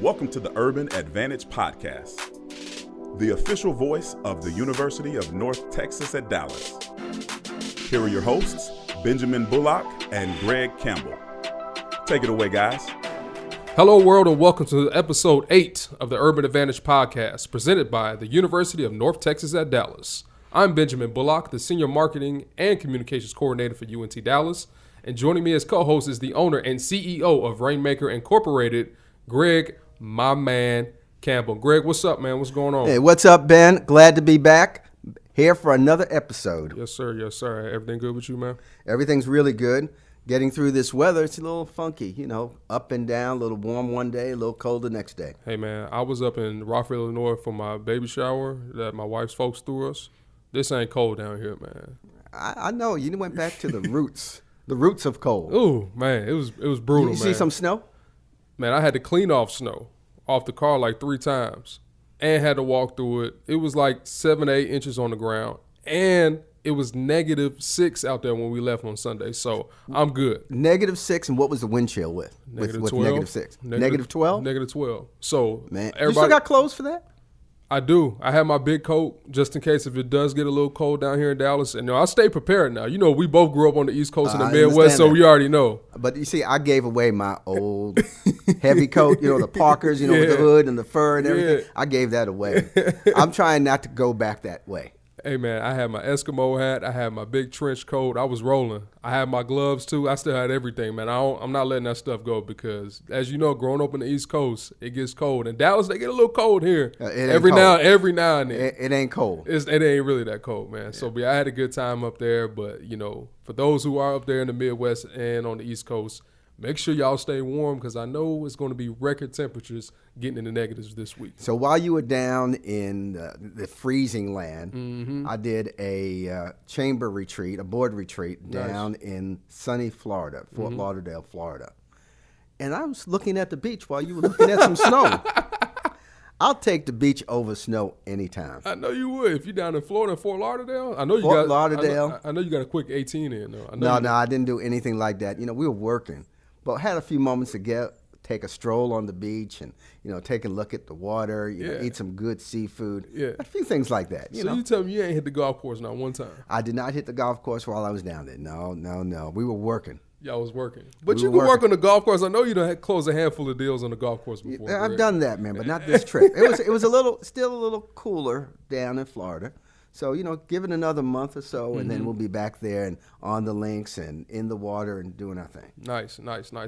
Welcome to the Urban Advantage Podcast, the official voice of the University of North Texas at Dallas. Here are your hosts, Benjamin Bullock and Greg Campbell. Take it away, guys. Hello, world, and welcome to episode 8 of the Urban Advantage Podcast, presented by the University of North Texas at Dallas. I'm Benjamin Bullock, the Senior Marketing and Communications Coordinator for UNT Dallas, and joining me as co-host is the owner and CEO of Rainmaker Incorporated, Greg, my man, Campbell. Greg, what's up, man? What's going on? Hey, what's up, Ben? Glad to be back here for another episode. Yes, sir. Yes, sir. Everything good with you, man? Everything's really good. Getting through this weather, it's a little funky, up and down, a little warm one day, a little cold the next day. Hey, man, I was up in Rockville, Illinois for my baby shower that my wife's folks threw us. This ain't cold down here, man. I know. You went back to the roots, the roots of cold. Ooh, man, it was brutal, man. You see some snow? Man, I had to clean off snow off the car like 3 times and had to walk through it. It was like 7 to 8 inches on the ground, and it was -6 out there when we left on Sunday, so I'm good. -6, and what was the wind chill with? -12. With -6. -12? -12. So, man, you still got clothes for that? I do. I have my big coat just in case if it does get a little cold down here in Dallas. And I stay prepared now. You know, we both grew up on the East Coast and the Midwest, so we already know. But you see, I gave away my old heavy coat, the Parkers, with the hood and the fur and everything. Yeah. I gave that away. I'm trying not to go back that way. Hey, man, I had my Eskimo hat. I had my big trench coat. I was rolling. I had my gloves, too. I still had everything, man. I'm not letting that stuff go because, as you know, growing up on the East Coast, it gets cold. In Dallas, they get a little cold here. Every now and then. It ain't cold. It ain't really that cold, man. Yeah. So, I had a good time up there. But, for those who are up there in the Midwest and on the East Coast, make sure y'all stay warm because I know it's going to be record temperatures getting in the negatives this week. So while you were down in the freezing land, I did a chamber retreat, a board retreat down in sunny Florida, Fort Lauderdale, Florida. And I was looking at the beach while you were looking at some snow. I'll take the beach over snow anytime. I know you would. If you're down in Florida and Fort Lauderdale, I know Fort Lauderdale. I know you got a quick 18 in, though. No, I didn't do anything like that. We were working. But had a few moments to take a stroll on the beach and, take a look at the water, eat some good seafood, a few things like that. So you tell me you ain't hit the golf course not one time? I did not hit the golf course while I was down there. No. We were working. Y'all was working. But you can work on the golf course. I know you done closed a handful of deals on the golf course before. Yeah, I've done that, man, but not this trip. It was still a little cooler down in Florida. So, give it another month or so, and then we'll be back there and on the links and in the water and doing our thing. Nice.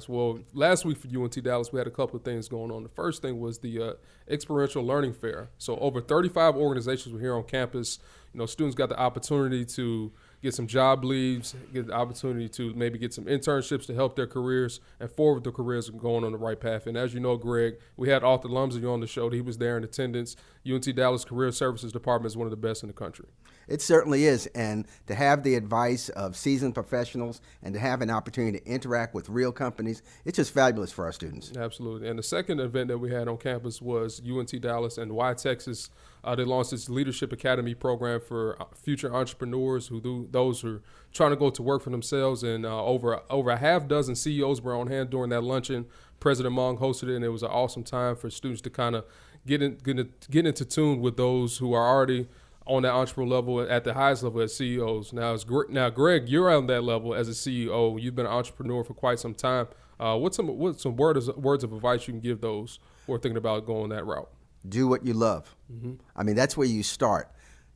Well, last week for UNT Dallas, we had a couple of things going on. The first thing was the Experiential Learning Fair. So over 35 organizations were here on campus. Students got the opportunity to get some job leads, get the opportunity to maybe get some internships to help their careers and forward their careers and going on the right path. And as you know, Greg, we had Arthur Lumsey on the show. He was there in attendance. UNT Dallas Career Services Department is one of the best in the country. It certainly is. And to have the advice of seasoned professionals and to have an opportunity to interact with real companies, it's just fabulous for our students. Absolutely. And the second event that we had on campus was UNT Dallas and Y Texas. They launched this Leadership Academy program for future entrepreneurs those who are trying to go to work for themselves. And over a half dozen CEOs were on hand during that luncheon. President Mong hosted it, and it was an awesome time for students to kind of get into tune with those who are already on that entrepreneur level at the highest level as CEOs. Now, Greg, you're on that level as a CEO. You've been an entrepreneur for quite some time. What's some words of advice you can give those who are thinking about going that route? Do what you love. I mean, that's where you start.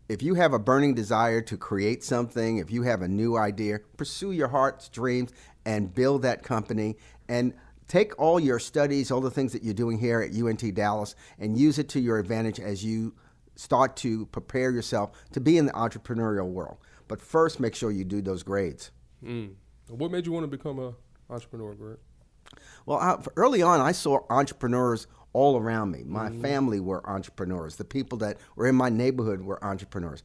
If you have a burning desire to create something, if you have a new idea, pursue your heart's dreams and build that company and take all your studies, all the things that you're doing here at UNT Dallas and use it to your advantage as you start to prepare yourself to be in the entrepreneurial world. But first, make sure you do those grades. What made you want to become an entrepreneur, Greg? Well, early on, I saw entrepreneurs all around me. My family were entrepreneurs. The people that were in my neighborhood were entrepreneurs.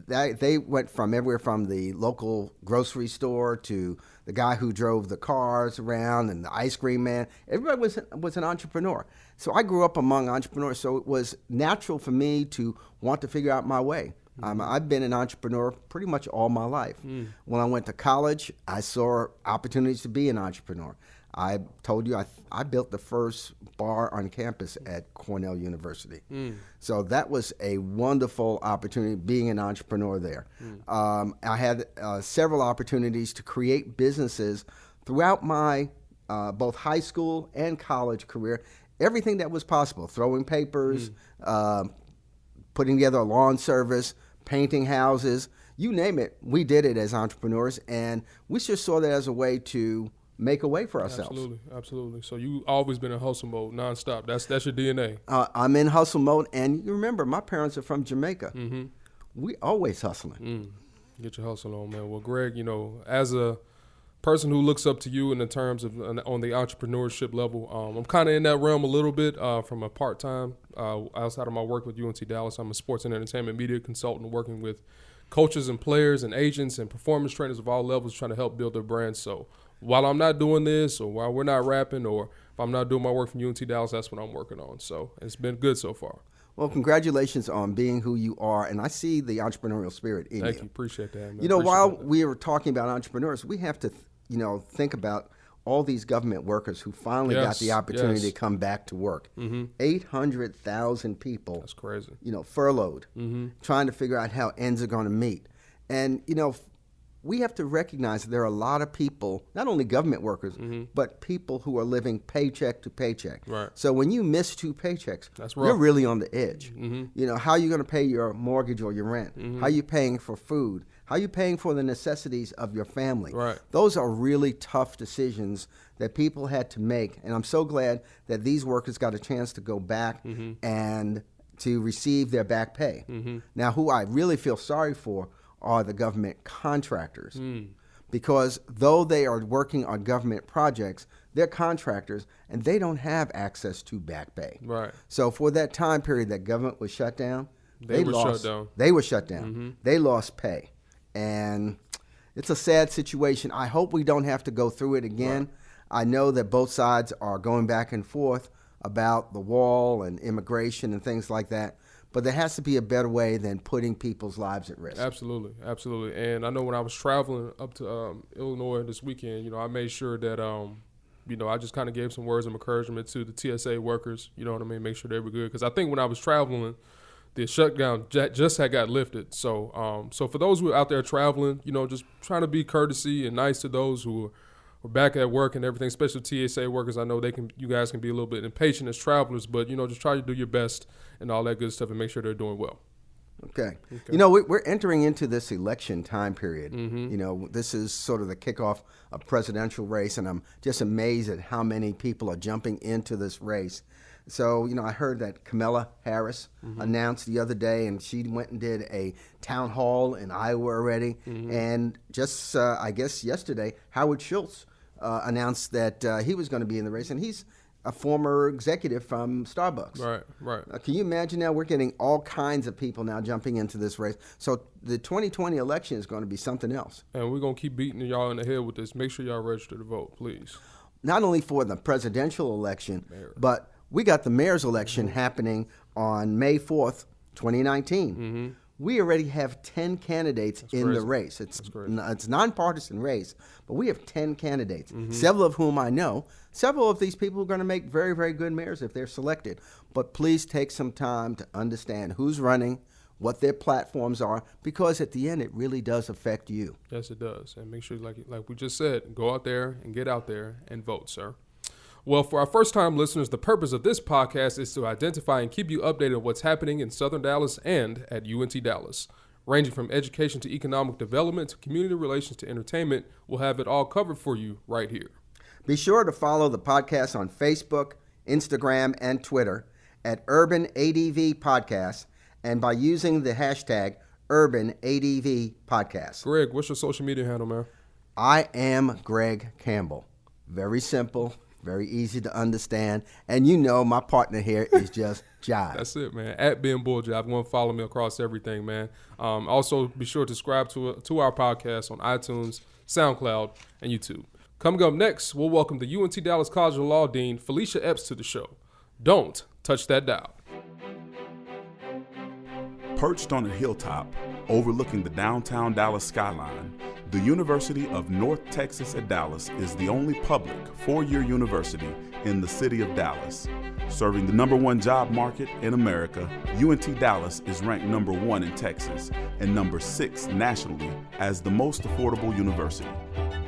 They went from everywhere from the local grocery store to the guy who drove the cars around and the ice cream man. Everybody was an entrepreneur. So I grew up among entrepreneurs, so it was natural for me to want to figure out my way. I've been an entrepreneur pretty much all my life. When I went to college, I saw opportunities to be an entrepreneur. I told you I built the first bar on campus at Cornell University. So that was a wonderful opportunity, being an entrepreneur there. I had several opportunities to create businesses throughout my both high school and college career. Everything that was possible, throwing papers, putting together a lawn service, painting houses, you name it, we did it as entrepreneurs, and we just saw that as a way to make a way for ourselves. Absolutely. So you always been in hustle mode, nonstop. That's your DNA. I'm in hustle mode, and you remember, my parents are from Jamaica. We always hustling. Get your hustle on, man. Well, Greg, as a person who looks up to you in the terms of on the entrepreneurship level, I'm kind of in that realm a little bit from a part-time outside of my work with UNT Dallas. I'm a sports and entertainment media consultant working with coaches and players and agents and performance trainers of all levels trying to help build their brands. So while I'm not doing this, or while we're not rapping, or if I'm not doing my work from UNT Dallas, that's what I'm working on. So it's been good so far. Well, congratulations on being who you are, and I see the entrepreneurial spirit in you. Thank you. Appreciate that, man. While we were talking about entrepreneurs, we have to, think about all these government workers who finally got the opportunity to come back to work. 800,000 people. That's crazy. Furloughed, trying to figure out how ends are going to meet. And, we have to recognize that there are a lot of people, not only government workers, but people who are living paycheck to paycheck. Right. So when you miss 2 paychecks, That's rough. you're really on the edge. How are you going to pay your mortgage or your rent? How are you paying for food? How are you paying for the necessities of your family? Right. Those are really tough decisions that people had to make. And I'm so glad that these workers got a chance to go back and to receive their back pay. Now, who I really feel sorry for are the government contractors, because though they are working on government projects, they're contractors and they don't have access to back pay. Right. So for that time period that government was shut down, They were shut down. They lost pay, and it's a sad situation. I hope we don't have to go through it again. Right. I know that both sides are going back and forth about the wall and immigration and things like that. But there has to be a better way than putting people's lives at risk. Absolutely. And I know when I was traveling up to Illinois this weekend, I made sure that, I just kind of gave some words of encouragement to the TSA workers, you know what I mean, make sure they were good. Because I think when I was traveling, the shutdown just had got lifted. So for those who are out there traveling, just trying to be courtesy and nice to those who are back at work and everything, especially TSA workers. I know you guys can be a little bit impatient as travelers, but, just try to do your best and all that good stuff and make sure they're doing well. Okay. We're entering into this election time period. This is sort of the kickoff of presidential race, and I'm just amazed at how many people are jumping into this race. So, I heard that Kamala Harris announced the other day, and she went and did a town hall in Iowa already. And just, I guess yesterday, Howard Schultz announced that he was going to be in the race, and he's a former executive from Starbucks. Right. Can you imagine now we're getting all kinds of people now jumping into this race? So the 2020 election is going to be something else. And we're going to keep beating y'all in the head with this. Make sure y'all register to vote, please. Not only for the presidential election, but we got the mayor's election happening on May 4th, 2019. We already have 10 candidates in the race. It's a nonpartisan race, but we have 10 candidates, several of whom I know. Several of these people are going to make very, very good mayors if they're selected. But please take some time to understand who's running, what their platforms are, because at the end, it really does affect you. Yes, it does. And make sure, like we just said, go out there and get out there and vote, sir. Well, for our first-time listeners, the purpose of this podcast is to identify and keep you updated on what's happening in Southern Dallas and at UNT Dallas. Ranging from education to economic development to community relations to entertainment, we'll have it all covered for you right here. Be sure to follow the podcast on Facebook, Instagram, and Twitter at Urban ADV Podcast, and by using the hashtag Urban ADV Podcast. Greg, what's your social media handle, man? I am Greg Campbell. Very simple. Very easy to understand. And my partner here is just Jive. That's it, man. At Ben Bull Jive. You want to follow me across everything, man. Also, be sure to subscribe to our podcast on iTunes, SoundCloud, and YouTube. Coming up next, we'll welcome the UNT Dallas College of Law Dean, Felicia Epps, to the show. Don't touch that dial. Perched on a hilltop overlooking the downtown Dallas skyline, The University of North Texas at Dallas is the only public four-year university in the city of Dallas. Serving the #1 job market in America, UNT Dallas is ranked #1 in Texas and #6 nationally as the most affordable university.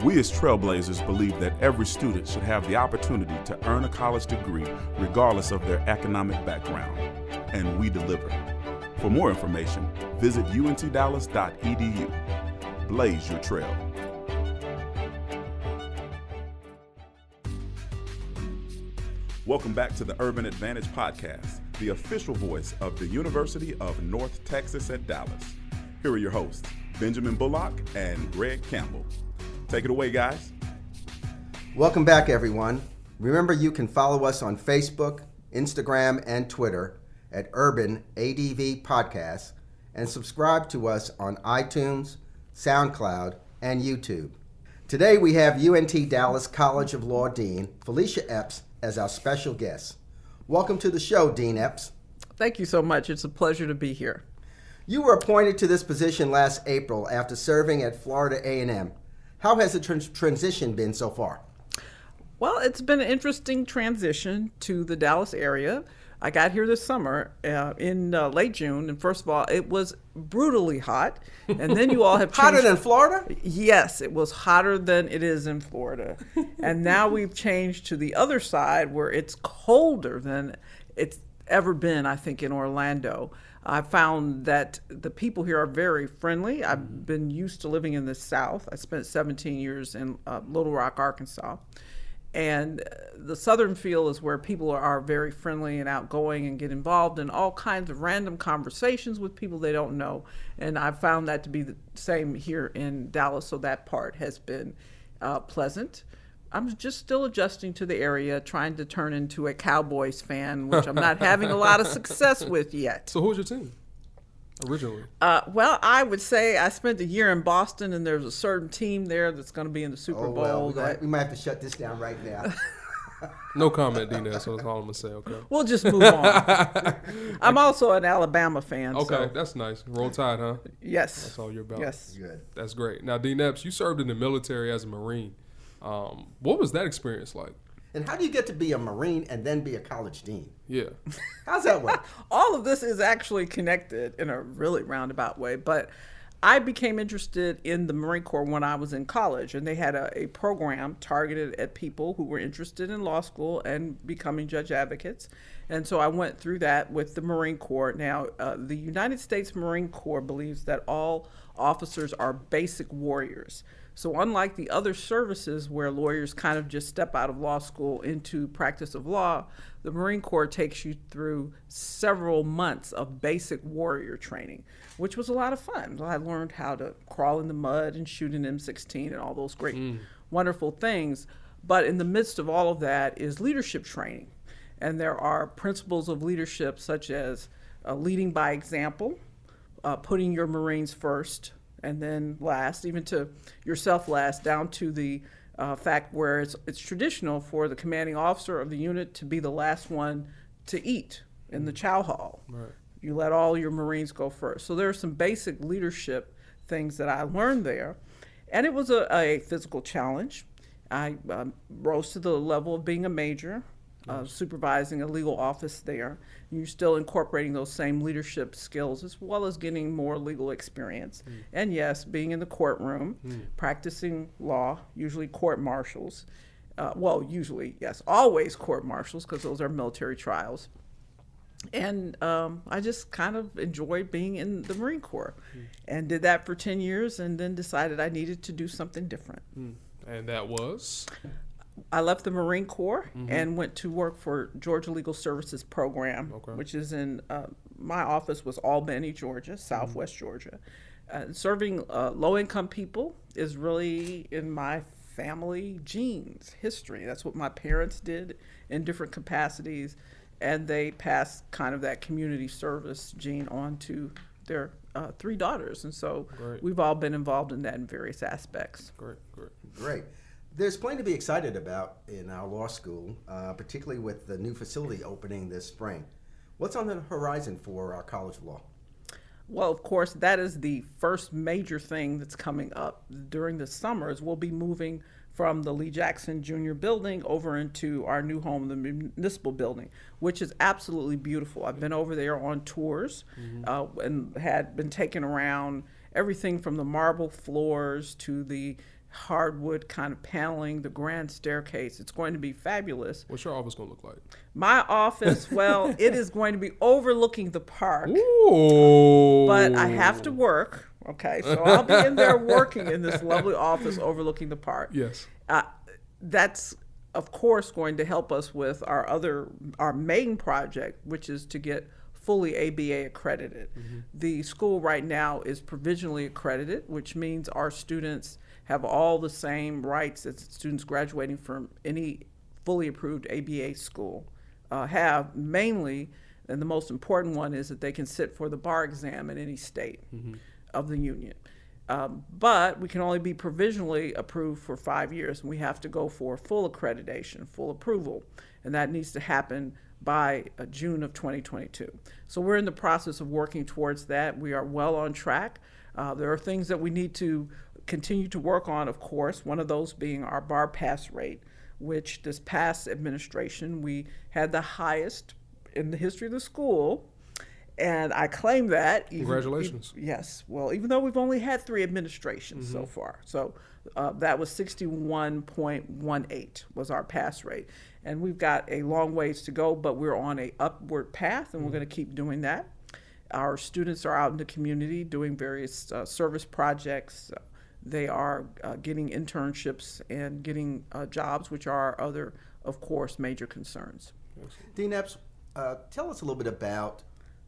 We as Trailblazers believe that every student should have the opportunity to earn a college degree regardless of their economic background, and we deliver. For more information, visit untdallas.edu. Blaze your trail. Welcome back to the Urban Advantage Podcast, the official voice of the University of North Texas at Dallas. Here are your hosts, Benjamin Bullock and Greg Campbell. Take it away, guys. Welcome back, everyone. Remember, you can follow us on Facebook, Instagram, and Twitter at Urban ADV Podcast, and subscribe to us on iTunes, SoundCloud, and YouTube. Today, we have UNT Dallas College of Law Dean Felicia Epps as our special guest. Welcome to the show, Dean Epps. Thank you so much. It's a pleasure to be here. You were appointed to this position last April after serving at Florida A&M. How has the transition been so far? Well, it's been an interesting transition to the Dallas area. I got here this summer in late June, and first of all, it was brutally hot. And then you all have changed. Hotter than Florida? Yes, it was hotter than it is in Florida. And now we've changed to the other side where it's colder than it's ever been, I think, in Orlando. I found that the people here are very friendly. I've been used to living in the South. I spent 17 years in Little Rock, Arkansas. And the Southern feel is where people are very friendly and outgoing and get involved in all kinds of random conversations with people they don't know. And I found that to be the same here in Dallas, so that part has been pleasant. I'm just still adjusting to the area, trying to turn into a Cowboys fan, which I'm not having a lot of success with yet. So who was your team originally? Well, I would say I spent a year in Boston, and there's a certain team there that's going to be in the Super Bowl. We might have to shut this down right now. No comment, Dean. That's all I'm going to say, okay? We'll just move on. I'm also an Alabama fan. Okay, so. that's nice. Roll Tide, huh? Yes. That's all you're about. Yes. Good. That's great. Now, Dean Epps, you served in the military as a Marine. What was that experience like? And how do you get to be a Marine and then be a college dean? Yeah. How's that work? All of this is actually connected in a really roundabout way, but I became interested in the Marine Corps when I was in college, and they had a program targeted at people who were interested in law school and becoming judge advocates. And so I went through that with the Marine Corps. Now, the United States Marine Corps believes that all officers are basic warriors. So unlike the other services where lawyers kind of just step out of law school into practice of law, the Marine Corps takes you through several months of basic warrior training, which was a lot of fun. I learned how to crawl in the mud and shoot an M16 and all those great, wonderful things. But in the midst of all of that is leadership training. And there are principles of leadership such as leading by example, putting your Marines first, and then last, even to yourself last, down to the fact where it's traditional for the commanding officer of the unit to be the last one to eat in the chow hall. Right. You let all your Marines go first. So there are some basic leadership things that I learned there. And it was a physical challenge. I rose to the level of being a major, supervising a legal office there. You're still incorporating those same leadership skills as well as getting more legal experience. And yes, being in the courtroom, practicing law, usually court martials. Usually, yes, always court martials because those are military trials. And I just kind of enjoyed being in the Marine Corps and did that for 10 years and then decided I needed to do something different. And that was? I left the Marine Corps and went to work for Georgia Legal Services Program, which is in, my office was Albany, Georgia, Southwest Georgia. Serving low-income people is really in my family genes, history. That's what my parents did in different capacities, and they passed kind of that community service gene on to their 3 daughters. And so we've all been involved in that in various aspects. Great. There's plenty to be excited about in our law school, particularly with the new facility opening this spring. What's on the horizon for our College of Law? Well, of course, that is the first major thing that's coming up during the summers. We'll be moving from the Lee Jackson Jr. building over into our new home, the municipal building, which is absolutely beautiful. I've been over there on tours and had been taken around everything from the marble floors to the hardwood kind of paneling, the grand staircase. It's going to be fabulous. What's your office going to look like? My office, well, it is going to be overlooking the park. Ooh. But I have to work, okay? So I'll be in there working in this lovely office overlooking the park. Yes. That's, of course, going to help us with our main project, which is to get fully ABA accredited. The school right now is provisionally accredited, which means our students have all the same rights as students graduating from any fully approved ABA school have, mainly, and the most important one is that they can sit for the bar exam in any state of the union. But we can only be provisionally approved for 5 years, and we have to go for full accreditation, full approval, and that needs to happen by June of 2022. So we're in the process of working towards that. We are well on track. There are things that we need to continue to work on, of course, one of those being our bar pass rate, which this past administration, we had the highest in the history of the school. And I claim that. Congratulations. Yes. Well, even though we've only had 3 administrations so far. So that was 61.18 was our pass rate. And we've got a long ways to go, but we're on a upward path, and we're going to keep doing that. Our students are out in the community doing various service projects. They are getting internships and getting jobs, which are our other, of course, major concerns. Dean Epps, tell us a little bit about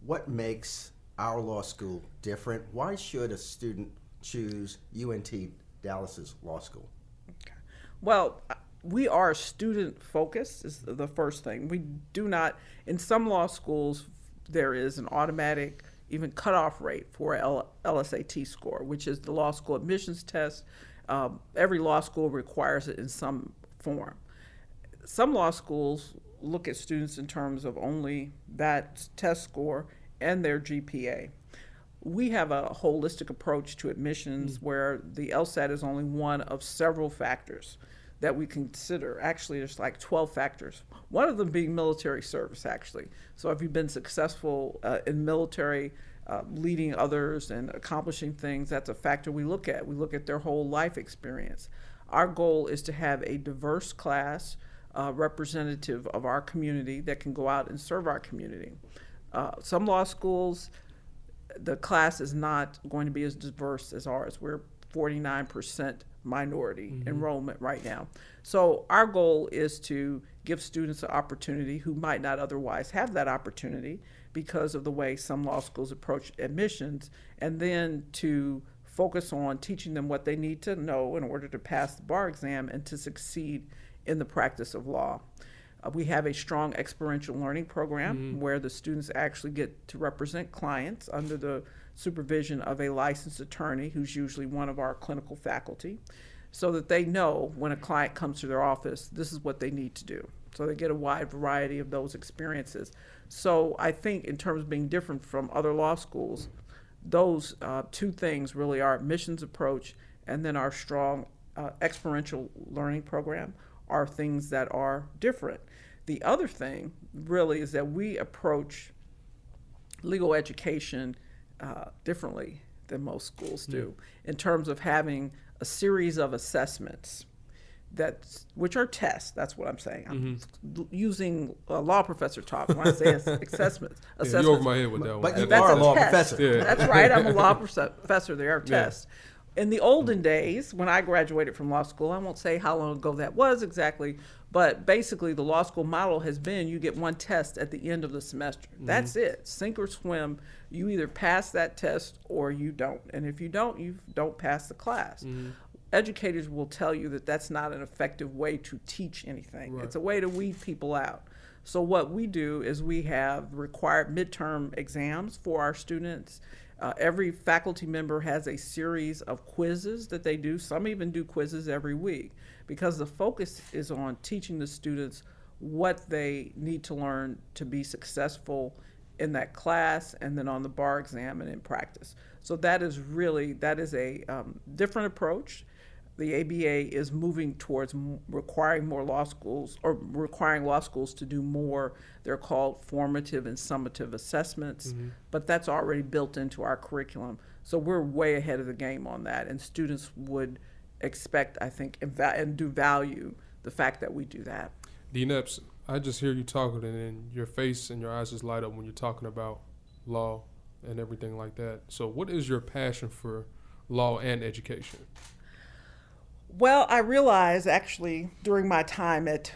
what makes our law school different. Why should a student choose UNT Dallas's law school? Okay. Well, we are student focused is the first thing. We do not, in some law schools, there is an automatic even cutoff rate for LSAT score, which is the law school admissions test. Every law school requires it in some form. Some law schools look at students in terms of only that test score and their GPA. We have a holistic approach to admissions where the LSAT is only one of several factors that we consider. Actually, there's like 12 factors, one of them being military service, actually. So if you've been successful in military, leading others and accomplishing things, that's a factor we look at. We look at their whole life experience. Our goal is to have a diverse class representative of our community that can go out and serve our community. Some law schools, the class is not going to be as diverse as ours. We're 49% minority enrollment right now. So our goal is to give students an opportunity who might not otherwise have that opportunity because of the way some law schools approach admissions, and then to focus on teaching them what they need to know in order to pass the bar exam and to succeed in the practice of law. We have a strong experiential learning program where the students actually get to represent clients under the supervision of a licensed attorney who's usually one of our clinical faculty, so that they know when a client comes to their office, this is what they need to do. So they get a wide variety of those experiences. So I think in terms of being different from other law schools, those 2 things really are admissions approach and then our strong experiential learning program are things that are different. The other thing really is that we approach legal education differently than most schools do in terms of having a series of assessments which are tests. That's what I'm saying. I'm using law professor talk when I say assessments. Yeah, you're over my head with that one. But you That's are a law test. professor. Yeah. That's right. I'm a law professor. There are tests. In the olden days, when I graduated from law school, I won't say how long ago that was exactly, but basically the law school model has been you get one test at the end of the semester. That's it. Sink or swim. You either pass that test or you don't. And if you don't pass the class. Educators will tell you that that's not an effective way to teach anything. Right. It's a way to weed people out. So what we do is we have required midterm exams for our students. Every faculty member has a series of quizzes that they do. Some even do quizzes every week because the focus is on teaching the students what they need to learn to be successful in that class and then on the bar exam and in practice. So that is a different approach. The ABA is moving towards requiring more law schools, or requiring law schools to do more. They're called formative and summative assessments, but that's already built into our curriculum. So we're way ahead of the game on that, and students would expect, I think, and do value the fact that we do that. Dean Epps, I just hear you talking, and then your face and your eyes just light up when you're talking about law and everything like that. So what is your passion for law and education? Well, I realized actually during my time at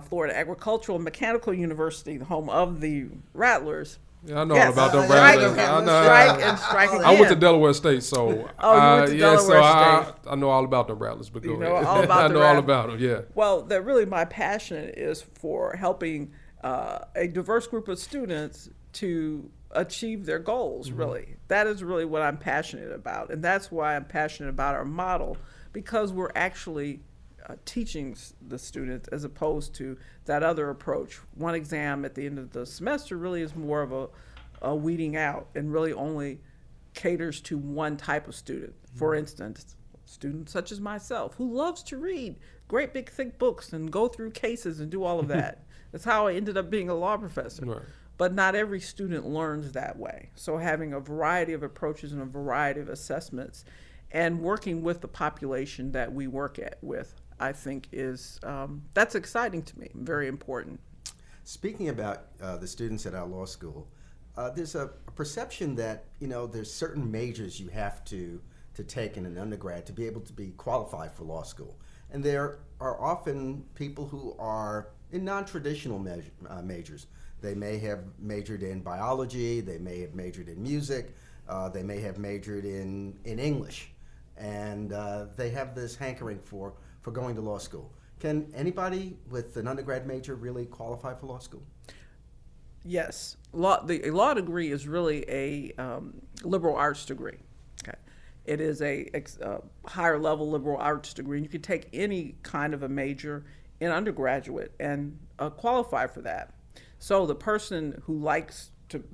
Florida Agricultural and Mechanical University, the home of the Rattlers. Yeah, I know Yes. all about them Strike, Rattlers. I know. strike and strike again. I went to Delaware State, so Oh, you went to Delaware State. I know all about them Rattlers. But go You know ahead. all about I the know all Rattlers. about them. Yeah. Well, that really my passion is for helping a diverse group of students to achieve their goals, really. That is really what I'm passionate about. And that's why I'm passionate about our model, because we're actually teaching the students as opposed to that other approach. One exam at the end of the semester really is more of a weeding out and really only caters to one type of student. For instance, students such as myself who loves to read great big thick books and go through cases and do all of that. That's how I ended up being a law professor. Right. But not every student learns that way. So having a variety of approaches and a variety of assessments and working with the population that we work with, I think is, that's exciting to me, very important. Speaking about the students at our law school, there's a perception that, there's certain majors you have to take in an undergrad to be able to be qualified for law school. And there are often people who are in non-traditional majors. They may have majored in biology, they may have majored in music, they may have majored in English, and they have this hankering for going to law school. Can anybody with an undergrad major really qualify for law school? Yes, a law degree is really a liberal arts degree. Okay, it is a higher level liberal arts degree. You can take any kind of a major in undergraduate and qualify for that. So the person who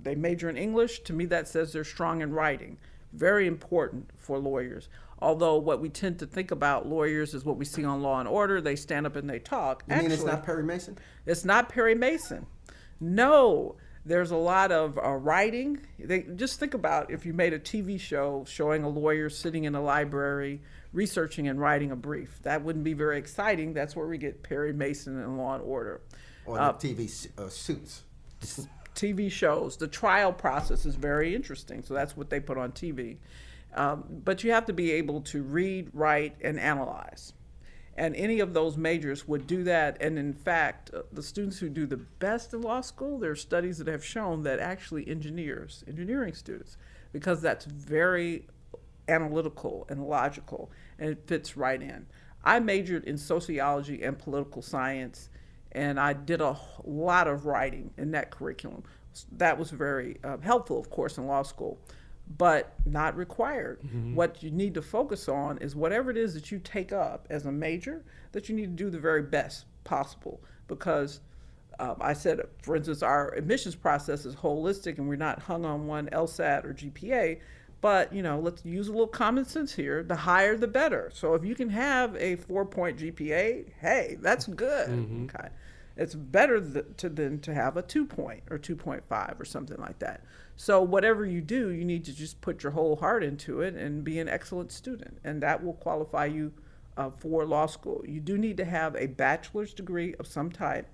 they major in English, to me that says they're strong in writing. Very important for lawyers. Although what we tend to think about lawyers is what we see on Law and Order. They stand up and they talk. You mean it's not Perry Mason? It's not Perry Mason. No, there's a lot of writing. Just think about if you made a TV show showing a lawyer sitting in a library researching and writing a brief. That wouldn't be very exciting. That's where we get Perry Mason and Law and Order. Or the TV Suits. TV shows. The trial process is very interesting, so that's what they put on TV. But you have to be able to read, write, and analyze. And any of those majors would do that. And in fact, the students who do the best in law school, there are studies that have shown that actually engineering students, because that's very analytical and logical, and it fits right in. I majored in sociology and political science, and I did a lot of writing in that curriculum. That was very helpful, of course, in law school, but not required. Mm-hmm. What you need to focus on is whatever it is that you take up as a major, that you need to do the very best possible. Because I said, for instance, our admissions process is holistic and we're not hung on one LSAT or GPA, but let's use a little common sense here. The higher, the better. So if you can have a 4-point GPA, hey, that's good. Mm-hmm. Okay. It's better than to have a 2-point or 2.5 or something like that. So whatever you do, you need to just put your whole heart into it and be an excellent student, and that will qualify you for law school. You do need to have a bachelor's degree of some type.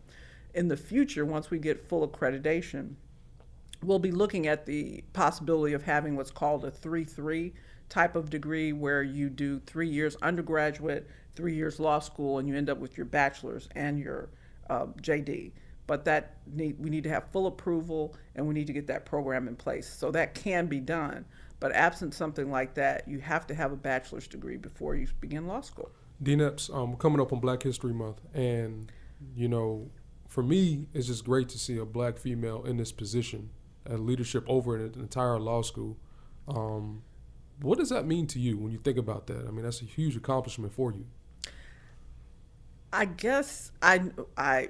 In the future, once we get full accreditation, we'll be looking at the possibility of having what's called a 3-3 type of degree, where you do 3 years undergraduate, 3 years law school, and you end up with your bachelor's and your JD. But we need to have full approval, and we need to get that program in place. So that can be done. But absent something like that, you have to have a bachelor's degree before you begin law school. Dean Epps, coming up on Black History Month, and for me, it's just great to see a black female in this position at leadership over an entire law school. What does that mean to you when you think about that? I mean, that's a huge accomplishment for you. I guess I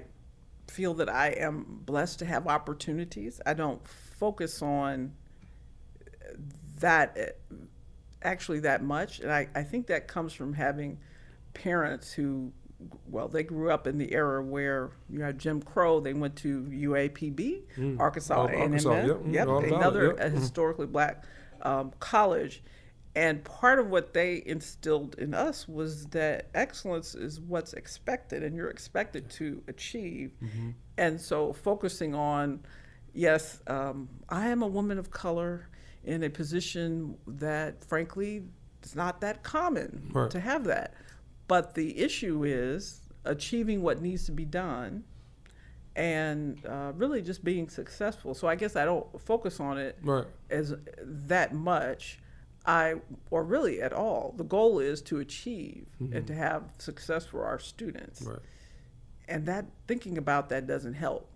feel that I am blessed to have opportunities. I don't focus on that actually that much. And I think that comes from having parents who, well, they grew up in the era where you had Jim Crow. They went to UAPB, Arkansas A&M. Yep, Another historically black college. And part of what they instilled in us was that excellence is what's expected, and you're expected to achieve. And so focusing on, yes, I am a woman of color in a position that, frankly, it's not that common to have that. But the issue is achieving what needs to be done and really just being successful. So I guess I don't focus on it as that much. Or really at all. The goal is to achieve and to have success for our students. And that thinking about that doesn't help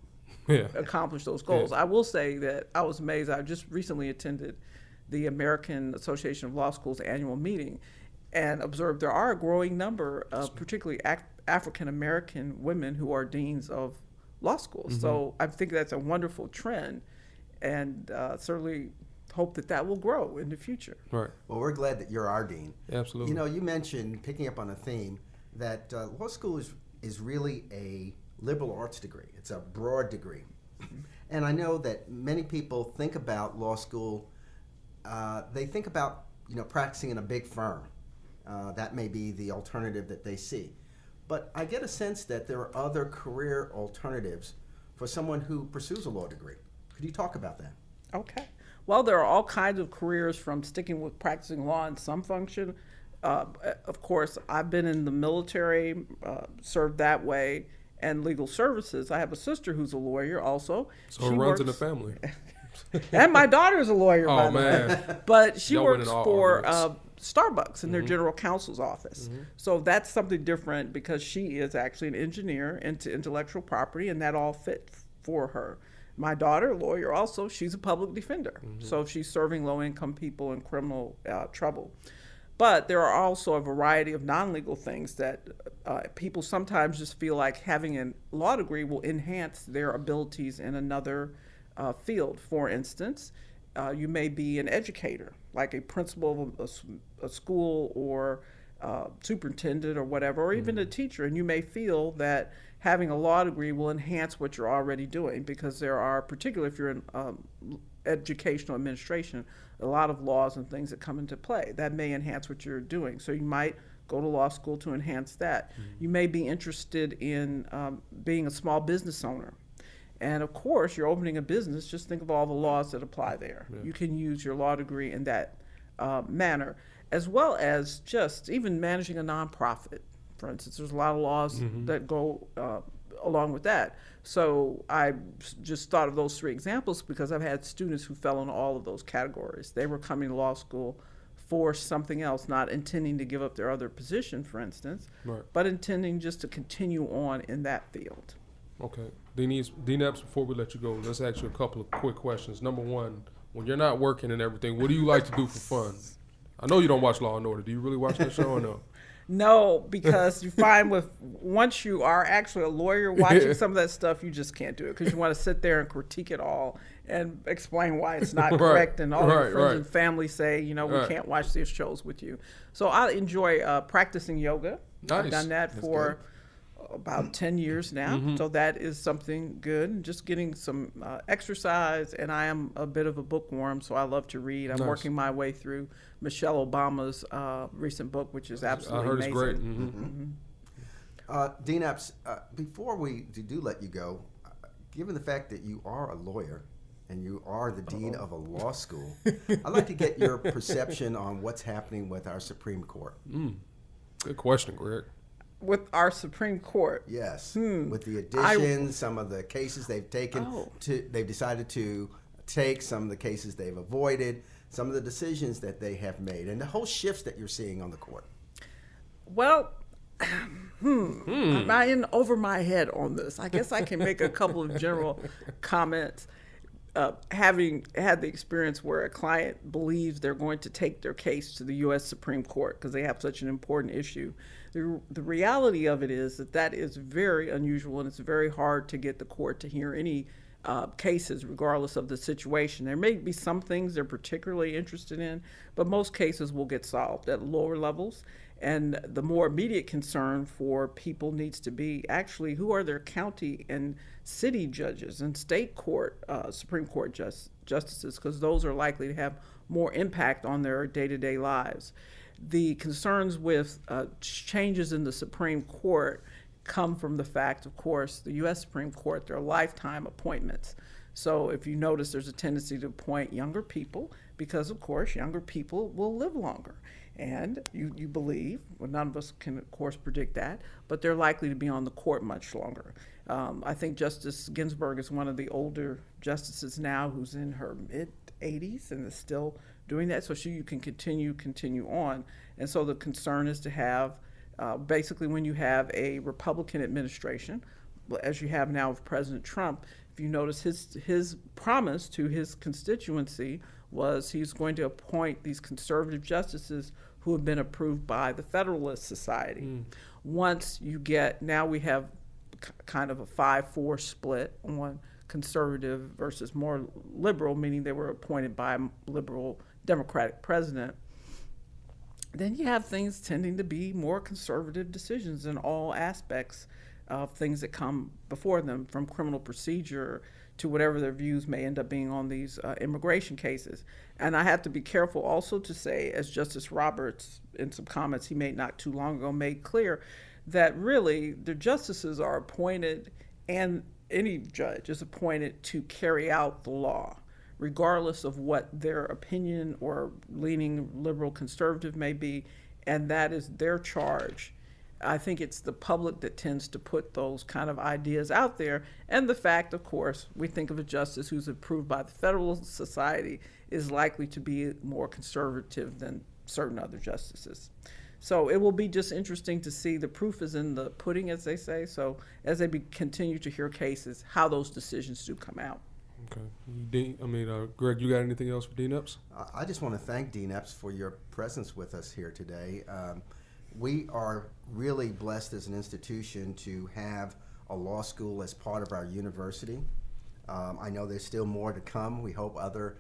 accomplish those goals. I will say that I was amazed. I just recently attended the American Association of Law Schools annual meeting and observed there are a growing number of particularly African American women who are deans of law schools. So I think that's a wonderful trend, and certainly hope that will grow in the future. Well, we're glad that you're our dean. Absolutely. You know, you mentioned, picking up on a theme, that law school is really a liberal arts degree. It's a broad degree. And I know that many people think about law school, they think about, practicing in a big firm. That may be the alternative that they see. But I get a sense that there are other career alternatives for someone who pursues a law degree. Could you talk about that? Okay. Well, there are all kinds of careers, from sticking with practicing law in some function. Of course, I've been in the military, served that way, and legal services. I have a sister who's a lawyer also. So it runs in the family. And my daughter's a lawyer, by the man. way. But she Y'all works winning all for arguments. Starbucks in their general counsel's office. So that's something different because she is actually an engineer into intellectual property, and that all fit for her. My daughter, a lawyer also, she's a public defender. So she's serving low-income people in criminal trouble. But there are also a variety of non-legal things that people sometimes just feel like having a law degree will enhance their abilities in another field. For instance, you may be an educator, like a principal of a school or superintendent or whatever, or even a teacher, and you may feel that having a law degree will enhance what you're already doing, because there are, particularly if you're in educational administration, a lot of laws and things that come into play that may enhance what you're doing. So you might go to law school to enhance that. You may be interested in being a small business owner. And of course, you're opening a business, just think of all the laws that apply there. You can use your law degree in that manner, as well as just even managing a nonprofit. For instance, there's a lot of laws that go along with that. So I just thought of those three examples because I've had students who fell in all of those categories. They were coming to law school for something else, not intending to give up their other position, for instance, but intending just to continue on in that field. Okay. Dean Epps, before we let you go, let's ask you a couple of quick questions. Number one, when you're not working and everything, what do you like to do for fun? I know you don't watch Law & Order. Do you really watch that show or no? No, because you find once you are actually a lawyer, watching some of that stuff, you just can't do it because you want to sit there and critique it all and explain why it's not correct, and all your friends and family say, we can't watch these shows with you. So I enjoy practicing yoga. Nice. I've done that for about 10 years now, so that is something good. And just getting some exercise, and I am a bit of a bookworm, so I love to read. I'm working my way through Michelle Obama's recent book, which is absolutely amazing. I heard it's great. Dean Epps, before we do let you go, given the fact that you are a lawyer and you are the dean of a law school, I'd like to get your perception on what's happening with our Supreme Court. Good question, Greg. With our Supreme Court? Yes. With the additions, some of the cases they've taken, they've decided to take, some of the cases they've avoided, some of the decisions that they have made, and the whole shifts that you're seeing on the court. Well, I'm in over my head on this. I guess I can make a couple of general comments. having had the experience where a client believes they're going to take their case to the U.S. Supreme Court because they have such an important issue. The reality of it is that is very unusual, and it's very hard to get the court to hear any cases regardless of the situation. There may be some things they're particularly interested in, but most cases will get solved at lower levels. And the more immediate concern for people needs to be actually who are their county and city judges and state court, Supreme Court justices, because those are likely to have more impact on their day-to-day lives. The concerns with changes in the Supreme Court come from the fact, of course, the U.S. Supreme Court, they're lifetime appointments. So if you notice, there's a tendency to appoint younger people because, of course, younger people will live longer. And you believe, well, none of us can, of course, predict that, but they're likely to be on the court much longer. I think Justice Ginsburg is one of the older justices now who's in her mid-80s and is still doing that, so you can continue on. And so the concern is to have, basically when you have a Republican administration, as you have now with President Trump, if you notice his promise to his constituency was he's going to appoint these conservative justices who have been approved by the Federalist Society. Once you get, now we have kind of a 5-4 split on conservative versus more liberal, meaning they were appointed by a liberal Democratic president. Then you have things tending to be more conservative decisions in all aspects of things that come before them, from criminal procedure to whatever their views may end up being on these immigration cases. And I have to be careful also to say, as Justice Roberts, in some comments he made not too long ago, made clear that really the justices are appointed, and any judge is appointed to carry out the law, regardless of what their opinion or leaning liberal conservative may be, and that is their charge. I think it's the public that tends to put those kind of ideas out there, and the fact, of course, we think of a justice who's approved by the Federalist Society is likely to be more conservative than certain other justices. So it will be just interesting to see. The proof is in the pudding, as they say. So as they continue to hear cases, how those decisions do come out. Okay. Greg, you got anything else for Dean Epps? I just want to thank Dean Epps for your presence with us here today. We are really blessed as an institution to have a law school as part of our university. I know there's still more to come. We hope other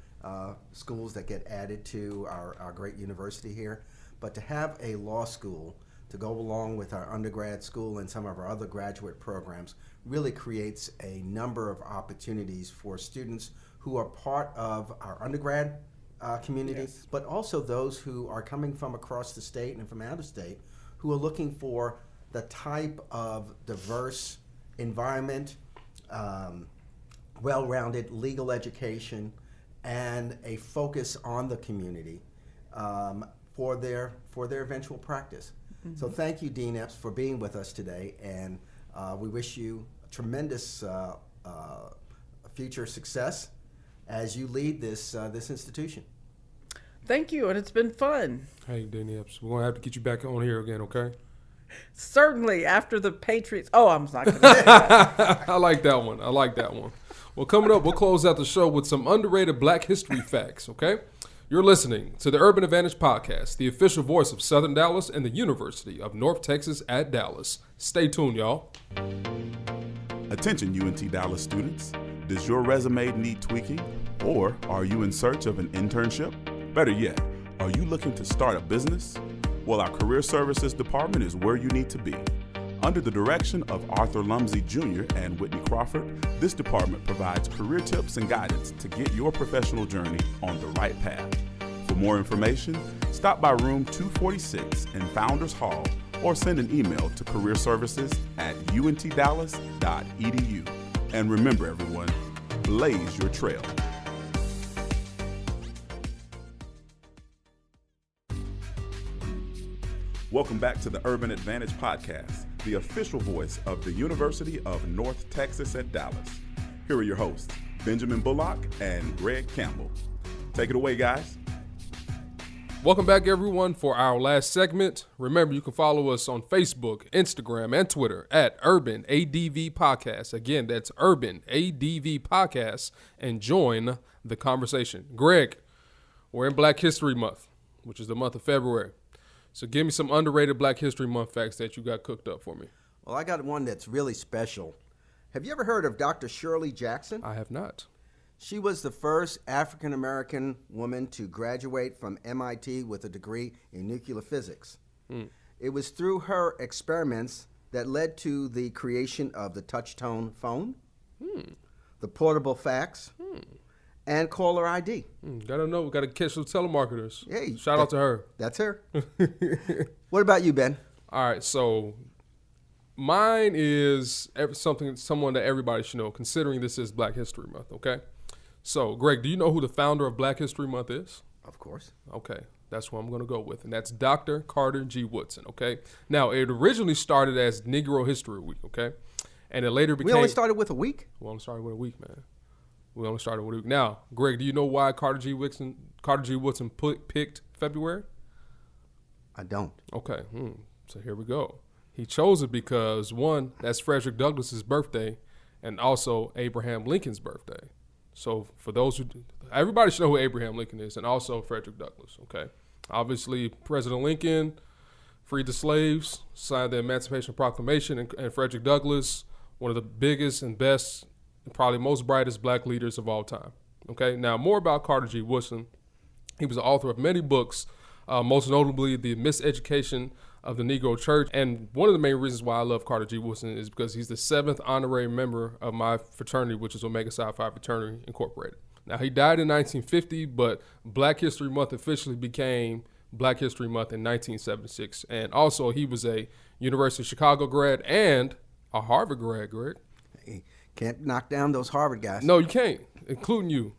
schools that get added to our great university here. But to have a law school to go along with our undergrad school and some of our other graduate programs really creates a number of opportunities for students who are part of our undergrad community, yes, but also those who are coming from across the state and from out of state who are looking for the type of diverse environment, well-rounded legal education, and a focus on the community for their eventual practice. Mm-hmm. So thank you, Dean Epps, for being with us today, and we wish you tremendous future success as you lead this institution. Thank you, and it's been fun. Hey, Dean Epps, we're going to have to get you back on here again, okay? Certainly, after the Patriots. Oh, I'm not going to say that. I like that one. Well, coming up, we'll close out the show with some underrated Black history facts, okay? You're listening to the Urban Advantage Podcast, the official voice of Southern Dallas and the University of North Texas at Dallas. Stay tuned, y'all. Attention UNT Dallas students. Does your resume need tweaking? Or are you in search of an internship? Better yet, are you looking to start a business? Well, our Career Services Department is where you need to be. Under the direction of Arthur Lumsey Jr. and Whitney Crawford, this department provides career tips and guidance to get your professional journey on the right path. For more information, stop by room 246 in Founders Hall or send an email to careerservices@untdallas.edu. And remember, everyone, blaze your trail. Welcome back to the Urban Advantage Podcast, the official voice of the University of North Texas at Dallas. Here are your hosts, Benjamin Bullock and Greg Campbell. Take it away, guys. Welcome back, everyone, for our last segment. Remember, you can follow us on Facebook, Instagram, and Twitter at Urban ADV Podcast. Again, that's Urban ADV Podcast, and join the conversation. Greg, we're in Black History Month, which is the month of February. So give me some underrated Black History Month facts that you got cooked up for me. Well, I got one that's really special. Have you ever heard of Dr. Shirley Jackson? I have not. She was the first African-American woman to graduate from MIT with a degree in nuclear physics. It was through her experiments that led to the creation of the touch-tone phone, the portable fax, and caller ID. Gotta know, gotta catch those telemarketers. Hey, Shout out to her. That's her. What about you, Ben? All right, so mine is someone that everybody should know, considering this is Black History Month, okay? So, Greg, do you know who the founder of Black History Month is? Of course. Okay, that's what I'm going to go with, and that's Dr. Carter G. Woodson, okay? Now, it originally started as Negro History Week, okay? And it later became... We only started with a week? We only started with a week, man. We only started with a week. Now, Greg, do you know why Carter G. Woodson picked February? I don't. Okay, so here we go. He chose it because, one, that's Frederick Douglass's birthday, and also Abraham Lincoln's birthday. So for those who, everybody should know who Abraham Lincoln is, and also Frederick Douglass, okay? Obviously, President Lincoln freed the slaves, signed the Emancipation Proclamation, and Frederick Douglass, one of the biggest and best, and probably most brightest black leaders of all time, okay? Now, more about Carter G. Woodson. He was the author of many books, most notably The Miseducation of the Negro Church. And one of the main reasons why I love Carter G. Woodson is because he's the 7th honorary member of my fraternity, which is Omega Psi Phi Fraternity Incorporated. Now, he died in 1950, but Black History Month officially became Black History Month in 1976. And also, he was a University of Chicago grad and a Harvard grad, Greg. Hey, can't knock down those Harvard guys. No, you can't, including you.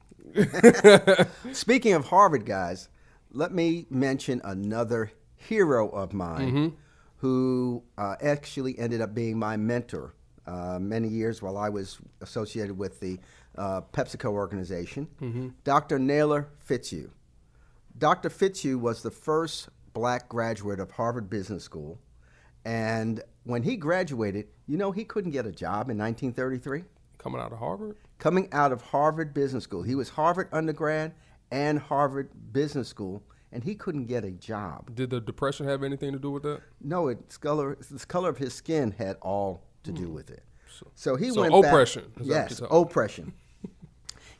Speaking of Harvard guys, let me mention another hero of mine who actually ended up being my mentor many years while I was associated with the PepsiCo organization, Dr. Naylor Fitzhugh. Dr. Fitzhugh was the first black graduate of Harvard Business School, and when he graduated, you know he couldn't get a job in 1933? Coming out of Harvard? Coming out of Harvard Business School. He was Harvard undergrad and Harvard Business School, and he couldn't get a job. Did the Depression have anything to do with that? No, the color of his skin had all to do with it. So he So went oppression. back. Is that what Yes, you're talking about? oppression.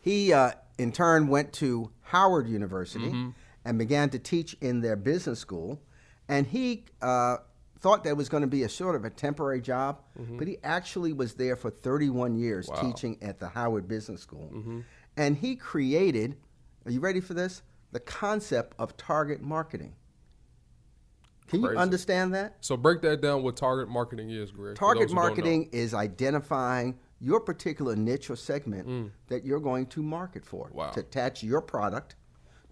He, in turn, went to Howard University and began to teach in their business school. And he thought that was going to be a sort of a temporary job, but he actually was there for 31 years teaching at the Howard Business School. And he created, are you ready for this? The concept of target marketing. Can you Crazy. understand that? So break that down what target marketing is, Greg. for Target those who don't know. marketing is identifying your particular niche or segment that you're going to market for. Wow. To attach your product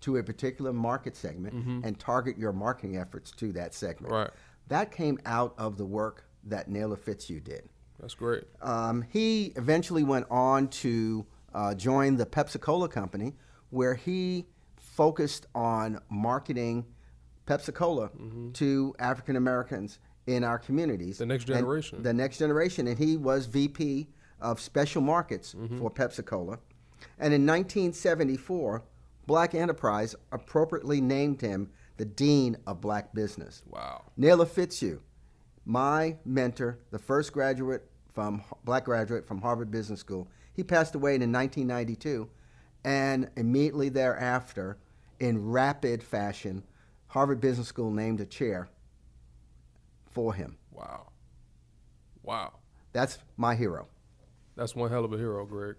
to a particular market segment and target your marketing efforts to that segment. Right. That came out of the work that Naylor Fitzhugh did. That's great. He eventually went on to join the Pepsi-Cola company, where he focused on marketing Pepsi-Cola to African Americans in our communities. The next generation. The next generation. And he was VP of Special Markets for Pepsi-Cola. And in 1974, Black Enterprise appropriately named him the Dean of Black Business. Wow. Naylor Fitzhugh, my mentor, the first black graduate from Harvard Business School. He passed away in 1992, and immediately thereafter, in rapid fashion, Harvard Business School named a chair for him. Wow. Wow. That's my hero. That's one hell of a hero, Greg.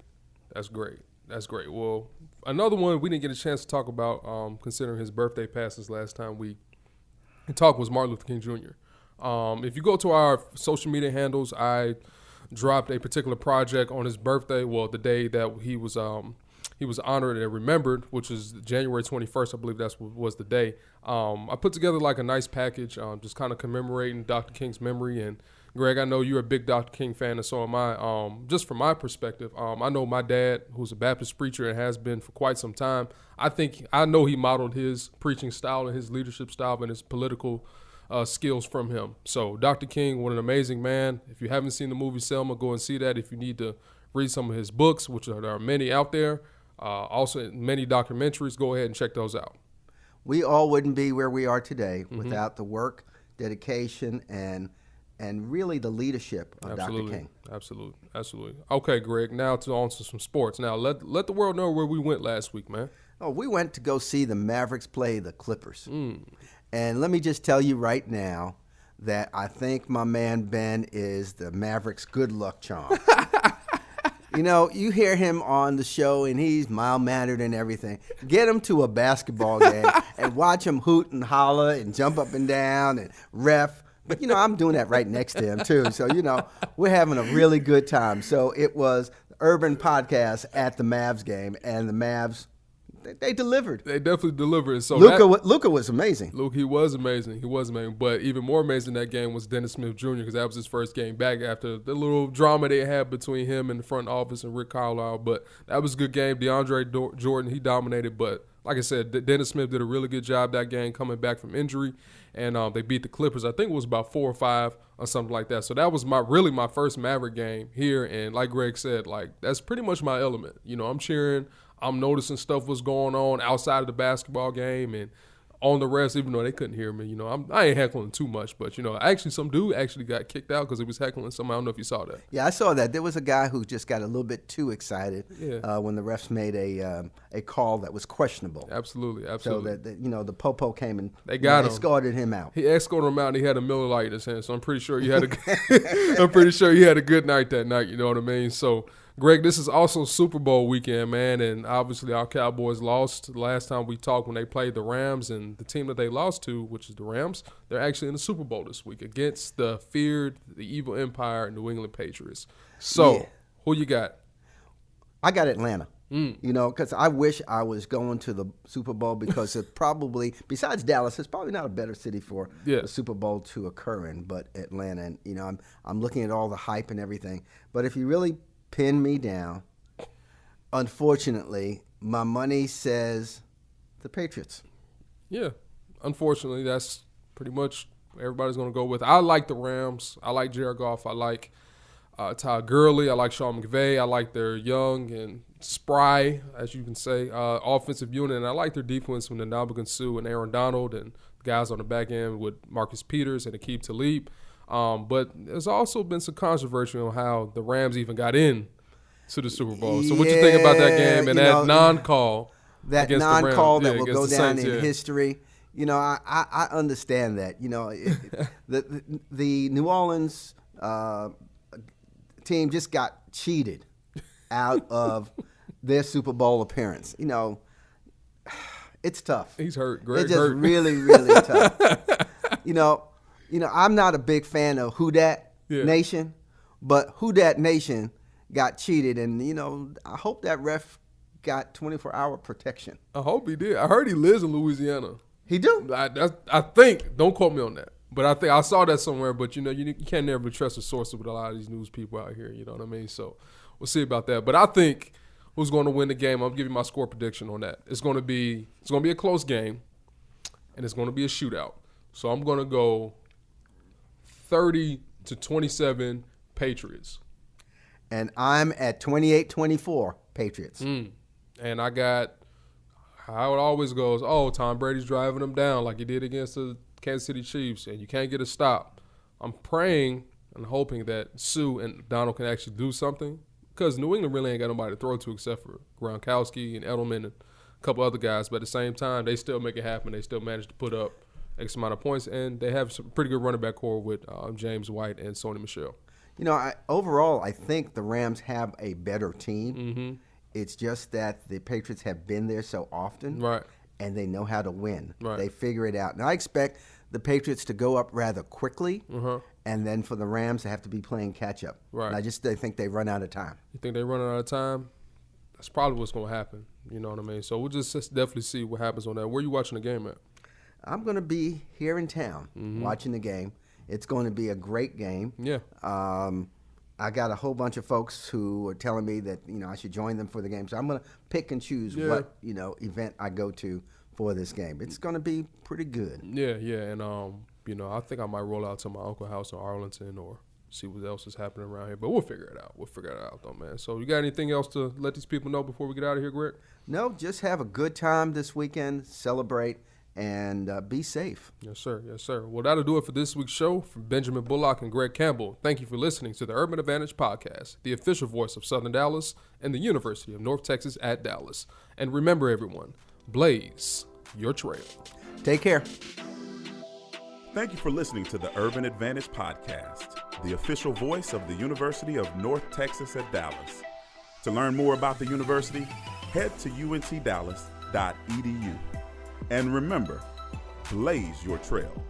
That's great. That's great. Well, another one we didn't get a chance to talk about, considering his birthday passes last time we talked, was Martin Luther King Jr. If you go to our social media handles, I dropped a particular project on his birthday. Well, the day that he was honored and remembered, which is January 21st, I believe was the day. I put together like a nice package, just kind of commemorating Dr. King's memory and Greg, I know you're a big Dr. King fan, and so am I. Just from my perspective, I know my dad, who's a Baptist preacher and has been for quite some time, I know he modeled his preaching style and his leadership style and his political skills from him. So Dr. King, what an amazing man. If you haven't seen the movie Selma, go and see that. If you need to read some of his books, which there are many out there, also many documentaries, go ahead and check those out. We all wouldn't be where we are today without the work, dedication, and really the leadership of Dr. King. Absolutely. Okay, Greg, now on to some sports. Now, let the world know where we went last week, man. Oh, we went to go see the Mavericks play the Clippers. And let me just tell you right now that I think my man Ben is the Mavericks' good luck charm. You know, you hear him on the show, and he's mild-mannered and everything. Get him to a basketball game and watch him hoot and holler and jump up and down and ref. But, you know, I'm doing that right next to him, too. So, you know, we're having a really good time. So it was Urban Podcast at the Mavs game, and the Mavs, they delivered. They definitely delivered. So Luka was amazing. He was amazing. But even more amazing that game was Dennis Smith Jr. because that was his first game back after the little drama they had between him and the front office and Rick Carlisle. But that was a good game. DeAndre Jordan, he dominated. But like I said, Dennis Smith did a really good job that game coming back from injury. And they beat the Clippers. I think it was about 4 or 5 or something like that. So that was my first Maverick game here. And like Greg said, like that's pretty much my element. You know, I'm cheering. I'm noticing stuff was going on outside of the basketball game and on the rest, even though they couldn't hear me. You know, I ain't heckling too much, but, you know, actually some dude actually got kicked out because he was heckling somebody. I don't know if you saw that. Yeah, I saw that. There was a guy who just got a little bit too excited when the refs made a call that was questionable. Absolutely. So that you know, the popo came and they got him. Escorted him out. He escorted him out, and he had a Miller Lite in his hand. So I'm pretty sure he had a good night that night. You know what I mean? So, Greg, this is also Super Bowl weekend, man, and obviously our Cowboys lost last time we talked when they played the Rams, and the team that they lost to, which is the Rams, they're actually in the Super Bowl this week against the evil empire New England Patriots. So, Who you got? I got Atlanta. You know, because I wish I was going to the Super Bowl because it probably, besides Dallas, it's probably not a better city for the Super Bowl to occur in, but Atlanta. And, you know, I'm looking at all the hype and everything. But if you really pin me down, unfortunately, my money says the Patriots. Yeah, unfortunately, that's pretty much what everybody's going to go with. I like the Rams. I like Jared Goff. I like Todd Gurley. I like Sean McVay. I like their young and spry, as you can say, offensive unit. And I like their defense with Ndamukong Suh and Aaron Donald and guys on the back end with Marcus Peters and Aqib Talib. But there's also been some controversy on how the Rams even got in to the Super Bowl. So what you think about that game and that non-call? That non-call that will go down in history. You know, I understand that. You know, the New Orleans team just got cheated out of their Super Bowl appearance. You know, it's tough. He's hurt. Greg it's just hurt. really, really tough. You know, I'm not a big fan of Who Dat Nation, but Who Dat Nation got cheated, and, you know, I hope that ref got 24-hour protection. I hope he did. I heard he lives in Louisiana. He do? I think. Don't quote me on that. But I think I saw that somewhere. But, you know, you can't never trust a source with a lot of these news people out here. You know what I mean? So we'll see about that. But I think who's going to win the game, I'll give you my score prediction on that. It's going to be a close game, and it's going to be a shootout. So I'm going to go 30-27 Patriots. And I'm at 28-24 Patriots. And I got how it always goes. Oh, Tom Brady's driving them down like he did against the Kansas City Chiefs, and you can't get a stop. I'm praying and hoping that Sue and Donald can actually do something because New England really ain't got nobody to throw to except for Gronkowski and Edelman and a couple other guys. But at the same time, they still make it happen. They still manage to put up X amount of points, and they have some pretty good running back core with James White and Sony Michel. You know, overall, I think the Rams have a better team. Mm-hmm. It's just that the Patriots have been there so often, right? And they know how to win. Right. They figure it out. Now, I expect the Patriots to go up rather quickly, and then for the Rams to have to be playing catch-up. Right. And I think they run out of time. You think they run out of time? That's probably what's going to happen. You know what I mean? So we'll just definitely see what happens on that. Where are you watching the game at? I'm going to be here in town watching the game. It's going to be a great game. Yeah. I got a whole bunch of folks who are telling me that, I should join them for the game. So I'm going to pick and choose what, event I go to for this game. It's going to be pretty good. Yeah. And, I think I might roll out to my uncle's house in Arlington or see what else is happening around here. But we'll figure it out. Though, man. So you got anything else to let these people know before we get out of here, Greg? No, just have a good time this weekend, celebrate, and be safe. Yes, sir. Well, that'll do it for this week's show. From Benjamin Bullock and Greg Campbell, thank you for listening to the Urban Advantage Podcast, the official voice of Southern Dallas and the University of North Texas at Dallas. And remember, everyone, blaze your trail. Take care. Thank you for listening to the Urban Advantage Podcast, the official voice of the University of North Texas at Dallas. To learn more about the university, head to untdallas.edu. And remember, blaze your trail.